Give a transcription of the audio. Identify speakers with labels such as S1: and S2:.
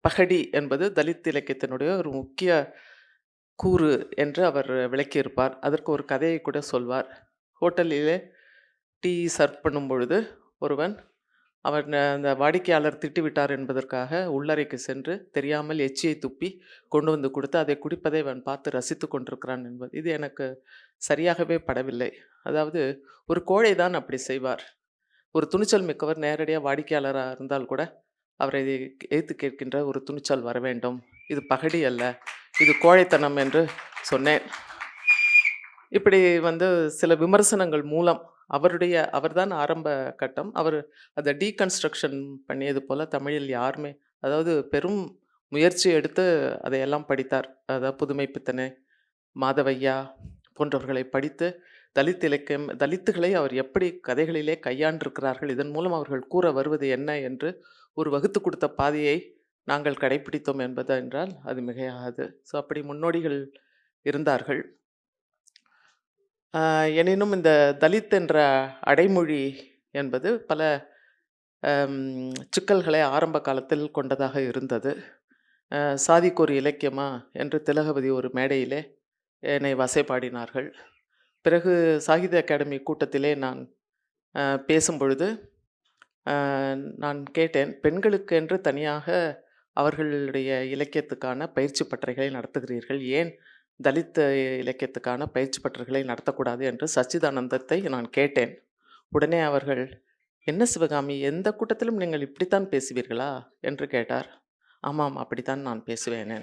S1: பகடி என்பது தலித் இலக்கியத்தினுடைய ஒரு முக்கிய கூறு என்று அவர் விளக்கியிருப்பார். அதற்கு ஒரு கதையை கூட சொல்வார். ஹோட்டலிலே டீ சர்வ் பண்ணும் பொழுது ஒருவன் அந்த வாடிக்கையாளர் திட்டிவிட்டார் என்பதற்காக உள்ளறைக்கு சென்று தெரியாமல் எச்சியை துப்பி கொண்டு வந்து கொடுத்து அதை குடிப்பதை அவன் பார்த்து ரசித்து கொண்டிருக்கிறான் என்பது இது எனக்கு சரியாகவே படவில்லை. அதாவது ஒரு கோழை தான் அப்படி செய்வார். ஒரு துணிச்சல் மிக்கவர் நேரடியாக வாடிக்கையாளராக இருந்தால் கூட அவரை எதிர்த்து கேட்கின்ற ஒரு துணிச்சல் வர வேண்டும். இது பகடி அல்ல, இது கோழைத்தனம் என்று சொன்னேன். இப்படி சில விமர்சனங்கள் மூலம் அவர்தான் ஆரம்ப கட்டம். அவர் அதை டீகன்ஸ்ட்ரக்ஷன் பண்ணியது போல தமிழில் யாருமே, அதாவது பெரும் முயற்சி எடுத்து அதையெல்லாம் படித்தார். அதாவது புதுமைப்பித்தனே, மாதவையா போன்றவர்களை படித்து தலித் இலக்கியம், தலித்துகளை அவர் எப்படி கதைகளிலே கையாண்டிருக்கிறார்கள், இதன் மூலம் அவர்கள் கூற வருவது என்ன என்று ஒரு வகுத்து கொடுத்த பாதையை நாங்கள் கடைப்பிடித்தோம் என்பது என்றால் அது மிகையாகாது. ஸோ அப்படி முன்னோடிகள் இருந்தார்கள். எனினும் இந்த தலித் என்ற அடைமொழி என்பது பல சிக்கல்களை ஆரம்ப காலத்தில் கொண்டதாக இருந்தது. சாதிக்கு ஒரு இலக்கியமா என்று திலகவதி ஒரு மேடையிலே என்னை வசைபாடினார்கள். பிறகு சாகித்ய அகாடமி கூட்டத்திலே நான் பேசும்பொழுது நான் கேட்டேன், பெண்களுக்கு என்று தனியாக அவர்களுடைய இலக்கியத்துக்கான பயிற்சி பட்டறைகளை நடத்துகிறீர்கள், ஏன் தலித் இலக்கியத்துக்கான பயிற்சி பட்டறைகளை நடத்தக்கூடாது என்று சச்சிதானந்தத்தை நான் கேட்டேன். உடனே அவர்கள், என்ன சிவகாமி, எந்த கூட்டத்திலும் நீங்கள் இப்படித்தான் பேசுவீர்களா என்று கேட்டார். ஆமாம், அப்படித்தான் நான் பேசுவேன்.